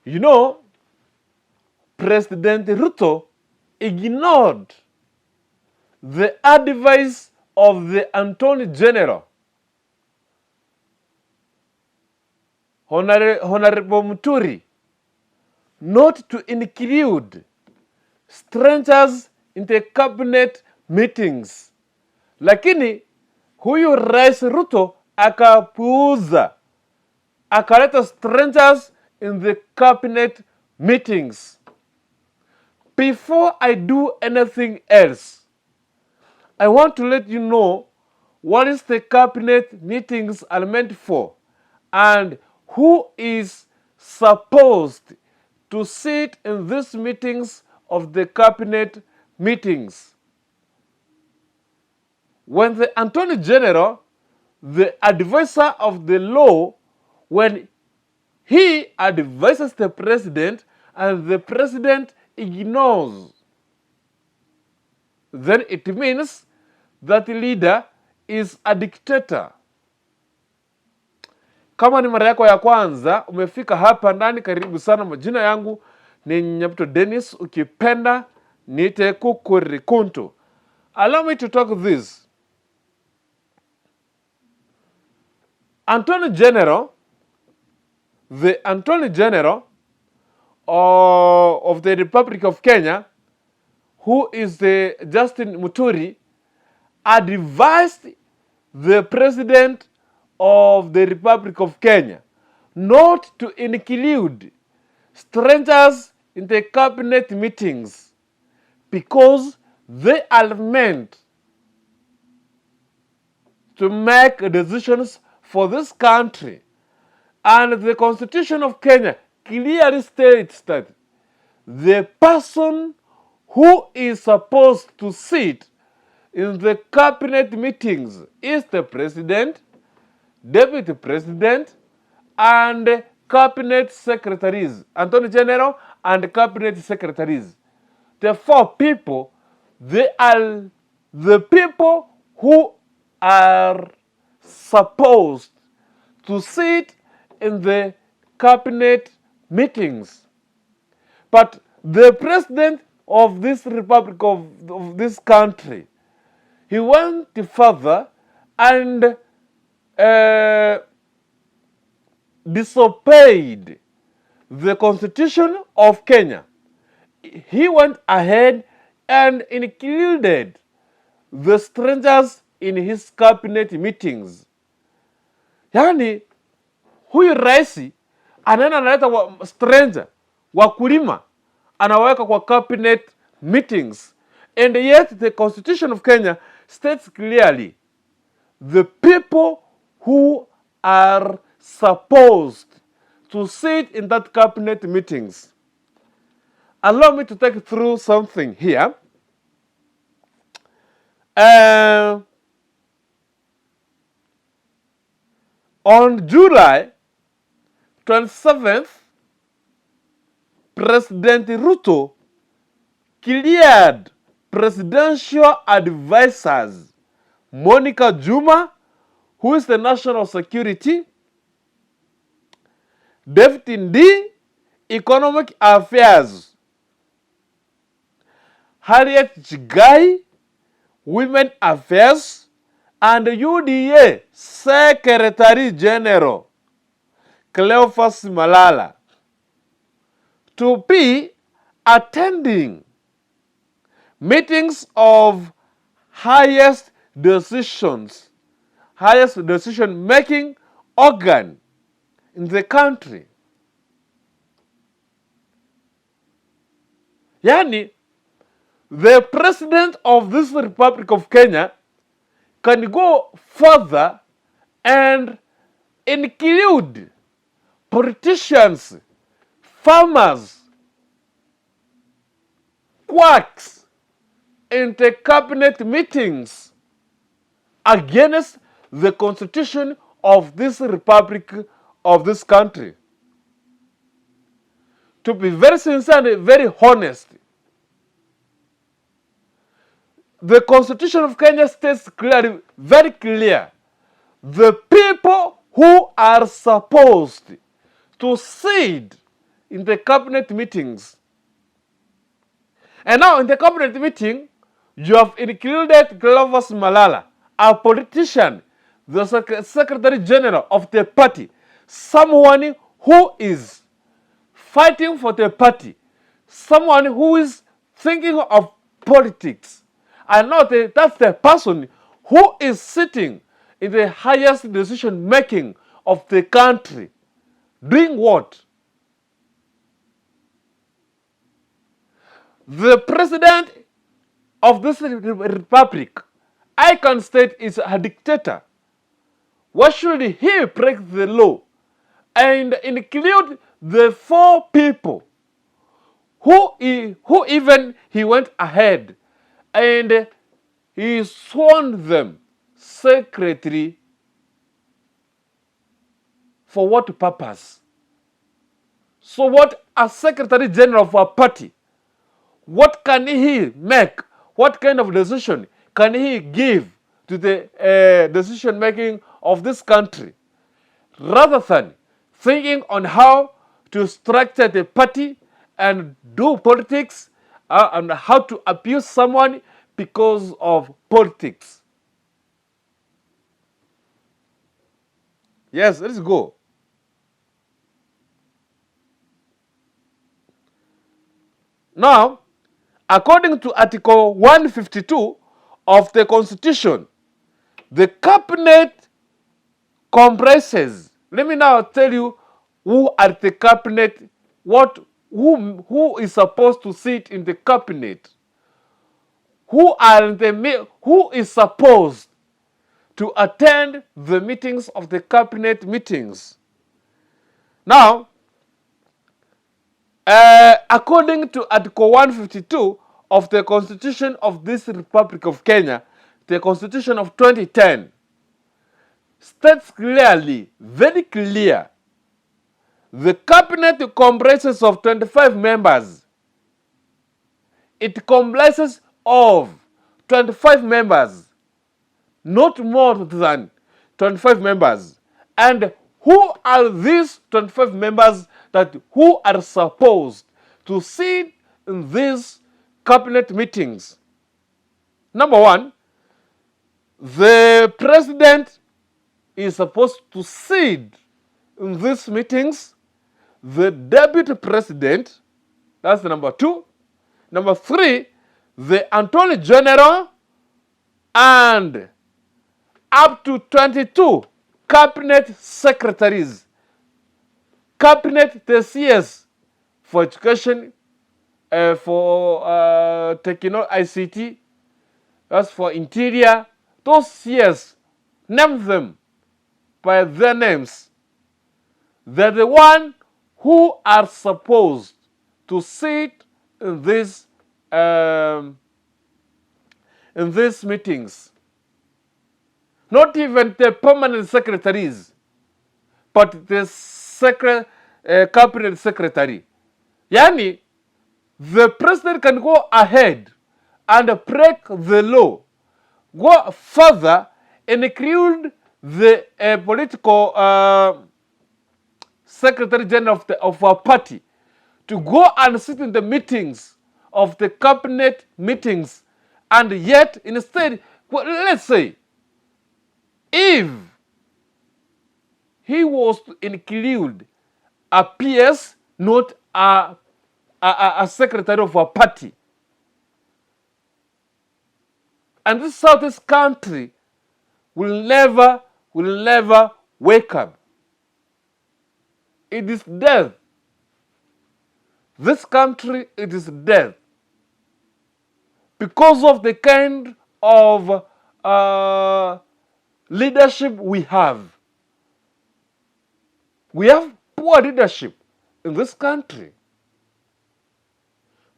You know, President Ruto ignored the advice of the Attorney General, Honorable Muturi, not to include strangers in the cabinet meetings. Lakini huyu Rais Ruto akapuuza, akaleta strangers in the cabinet meetings. Before I do anything else, I want to let you know what is the cabinet meetings are meant for and who is supposed to sit in these meetings of the cabinet meetings. When the Attorney General, the advisor of the law, when he advises the president and the president ignores, then it means that the leader is a dictator. Kama ni mara yako ya kwanza umefika hapa ndani, karibu sana. Majina yangu ni Nyabuto Dennis, ukipenda niite Kukurikuntu. Allow me to talk this. Attorney General, the Attorney General of the Republic of Kenya, who is the Justin Muturi, advised the President of the Republic of Kenya not to include strangers in the cabinet meetings because they are meant to make decisions for this country. And the Constitution of Kenya clearly states that the person who is supposed to sit in the cabinet meetings is the president, deputy president, and cabinet secretaries, Attorney General and cabinet secretaries. The four people, they are the people who are supposed to sit in the cabinet meetings. But the president of this republic, of this country, he went further and disobeyed the Constitution of Kenya. He went ahead and included the strangers in his cabinet meetings. Yani, huyu raisi anaenda analeta stranger, wakulima, anaweka kwa cabinet meetings. And yet the Constitution of Kenya states clearly the people who are supposed to sit in that cabinet meetings. Allow me to take you through something here. On July 27th, President Ruto cleared presidential advisors Monica Juma, who is the National Security, Deputy D, Economic Affairs, Harriet Chigai, Women Affairs, and UDA Secretary General Cleophas Malala to be attending meetings of highest decision-making organ in the country. Yani, the president of this Republic of Kenya can go further and include politicians, farmers, quacks into cabinet meetings against the Constitution of this Republic of this country. To be very sincere and very honest, the Constitution of Kenya states clearly, very clear, the people who are supposed to sit in the cabinet meetings. And now in the cabinet meeting, you have included Cleophas Malala, a politician, the Secretary General of the party, someone who is fighting for the party, someone who is thinking of politics. And now that's the person who is sitting in the highest decision making of the country. Doing what? The president of this republic, I can state, is a dictator. Why should he break the law and include the 4 people who even he went ahead and he sworn them secretly? For what purpose? So what a Secretary General of a party, what can he make? What kind of decision can he give to the decision making of this country? Rather than thinking on how to structure the party and do politics and how to abuse someone because of politics. Yes, let's go. Now, according to Article 152 of the Constitution, the cabinet comprises. Let me now tell you who are the cabinet, who is supposed to sit in the cabinet, who is supposed to attend the meetings of the cabinet meetings. Now, according to Article 152 of the Constitution of this Republic of Kenya, the Constitution of 2010, states clearly, very clear, the cabinet comprises of 25 members. It comprises of 25 members, not more than 25 members. And who are these 25 members who are supposed to sit in these cabinet meetings? Number 1, the president is supposed to sit in these meetings. The deputy president, that's number 2. Number 3, the attorney general, and up to 22 cabinet secretaries. Cabinet, the CS for education, for ICT, that's for interior. Those CS, name them by their names. They're the one who are supposed to sit in these meetings. Not even the permanent secretaries, but the cabinet secretary. Yani, the president can go ahead and break the law, go further and include the political secretary general of our party to go and sit in the meetings of the cabinet meetings, and yet instead, let's say, if he was to include a PS, not a secretary of a party, and this Southeast country will never wake up. It is death. This country, it is death. Because of the kind of leadership we have. We have poor leadership in this country.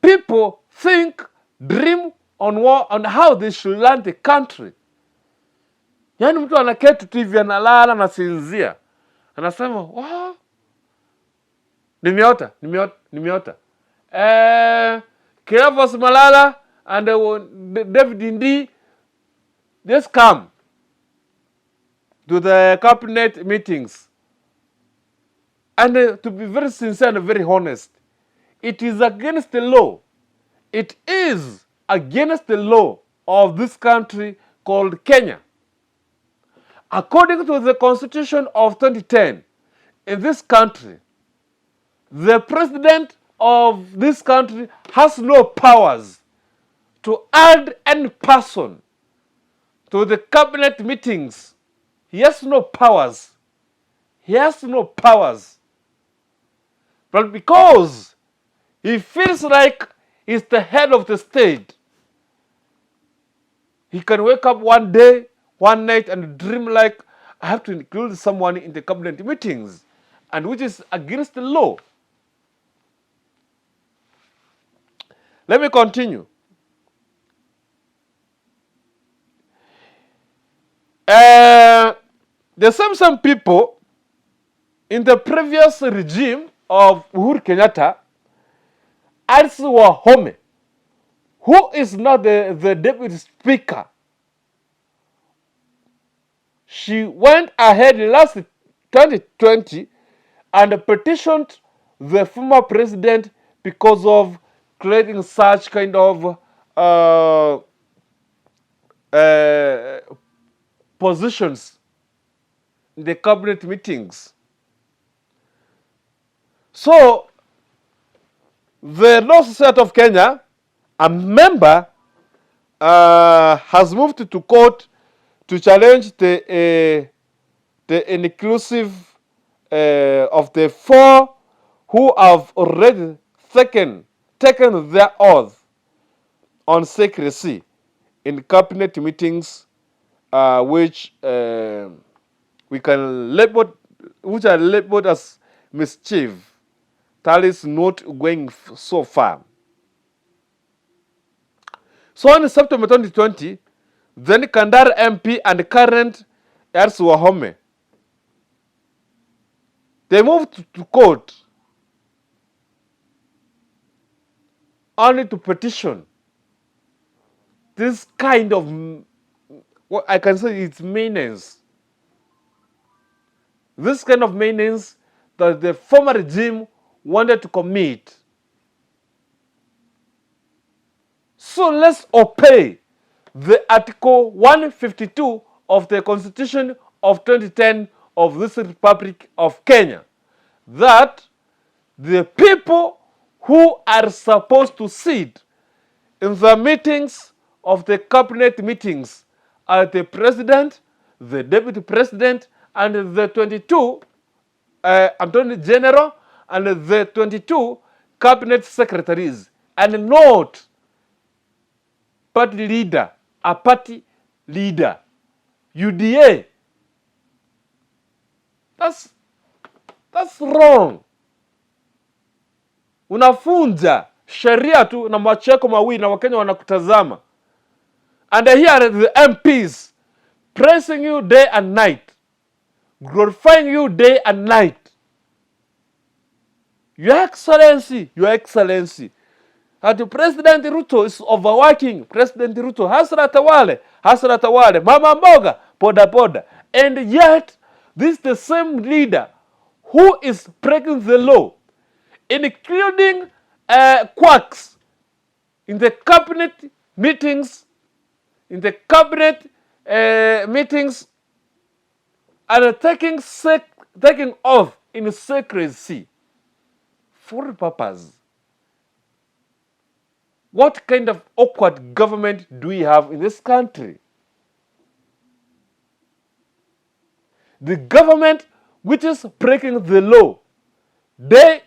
People think, dream on how they should run the country. Yaani mtu anaketi tu hivi analala na sinzia. Anasema, wow, nimeota. Cleophas Malala and David Ndii just come to the cabinet meetings. And to be very sincere and very honest, it is against the law. It is against the law of this country called Kenya. According to the Constitution of 2010, in this country, the president of this country has no powers to add any person to the cabinet meetings. He has no powers. He has no powers. But because he feels like he's the head of the state, he can wake up one day, one night, and dream like, I have to include someone in the cabinet meetings, and which is against the law. Let me continue. The same people in the previous regime of Uhuru Kenyatta, as were Home, who is now the deputy speaker. She went ahead last 2020 and petitioned the former president because of creating such kind of positions in the cabinet meetings. So, the Law Society of Kenya, a member, has moved to court to challenge the inclusive of the four who have already taken their oath on secrecy in cabinet meetings, which we can label, which are labeled as mischief. That is not going so far. So in September 2020, then Kandar MP and current Ersu Wahome, they moved to court only to petition this kind of, what I can say, it's meanness. This kind of meanness that the former regime wanted to commit. So let's obey the Article 152 of the Constitution of 2010 of this Republic of Kenya, that the people who are supposed to sit in the meetings of the cabinet meetings are the president, the deputy president, and the 22 attorney general, and the 22 cabinet secretaries, and not party leader, a party leader, UDA. That's wrong. Unafunja sheria tu na macho yako mawili na Wakenya wanakutazama. And here are the MPs praising you day and night, glorifying you day and night. Your Excellency, President Ruto is overworking. President Ruto, hasra tawale, mama mboga, poda. And yet, this is the same leader who is breaking the law, including quacks in the cabinet meetings, and taking oath in secrecy. For what purpose? What kind of awkward government do we have in this country? The government which is breaking the law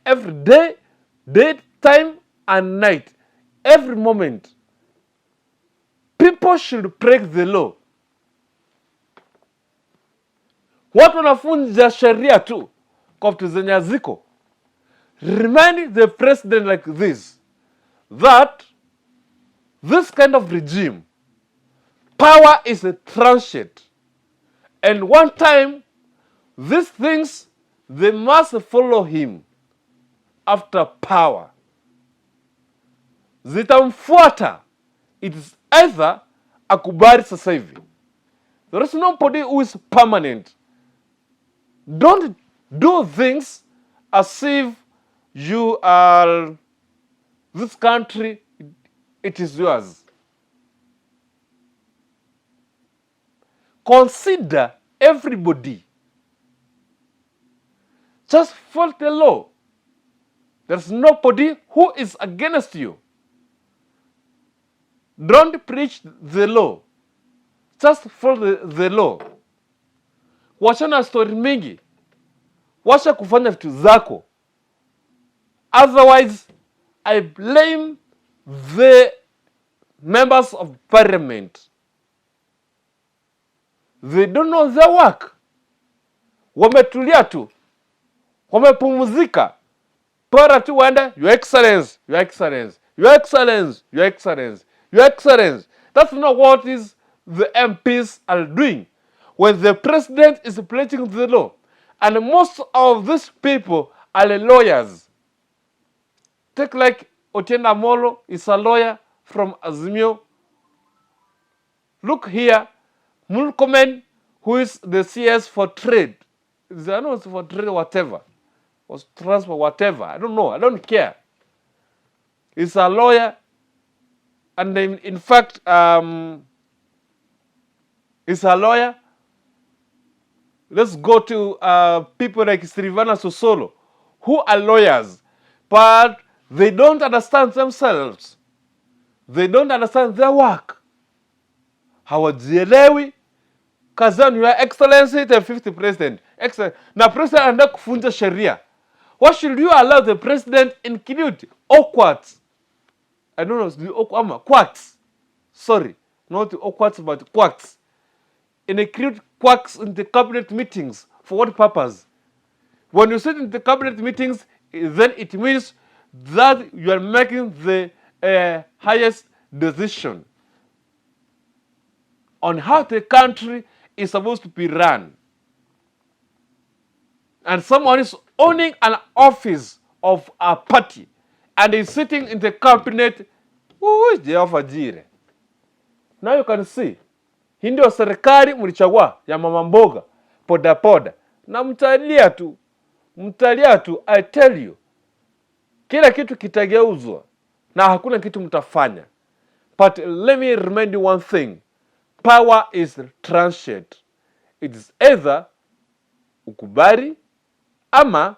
every day, time and night, every moment. People should break the law. Watu wanafunja sheria tu kwa vitu zenye haziko. Remind the president like this, that this kind of regime, power is a transient. And one time, these things, they must follow him after power. Zitamfuata. It is either akubali sasa hivi. There is nobody who is permanent. Don't do things as if you are this country, it is yours. Consider everybody. Just follow the law. There's nobody who is against you. Don't preach the law. Just follow the law. Wachana story mingi. Wacha kufanya vitu zako. Otherwise, I blame the members of parliament. They don't know their work. Wametulia tu. Wamepumzika. Para tu waende, Your Excellency, Your Excellency, Your Excellency, Your Excellency, Your Excellency. That's not what is the MPs are doing. When the president is pledging the law, and most of these people are lawyers. Take like Otienda Molo is a lawyer from Azimio. Look here, Mulkomen, who is the CS for trade. I don't know, for trade whatever. Or transfer whatever. I don't know. I don't care. He's a lawyer. And in fact, he's a lawyer. Let's go to people like Srivana Sosolo, who are lawyers, but they don't understand themselves. They don't understand their work. Hawajielewi. Kazan, Your Excellency, the 50th president. Excellent. Now, president anda kufunja sheria. What should you allow the president include? Awkward. I don't know, the awkward, quacks. Sorry, not the awkward, but quacks. Include quacks in the cabinet meetings. For what purpose? When you sit in the cabinet meetings, then it means that you are making the highest decision on how the country is supposed to be run. And someone is owning an office of a party and is sitting in the cabinet. Who is Jehovah Jireh? Now you can see. Hii ndio serikali mlichagua ya mama mboga poda poda. Na mtalia tu. Mtalia tu, I tell you. Kila kitu kitageuzwa na hakuna kitu mtafanya. But let me remind you one thing. Power is transient. It is either ukubali ama.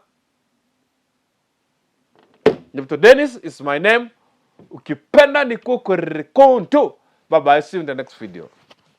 Dr. Dennis is my name. Ukipenda ni kuko rekonto. Bye bye. See you in the next video.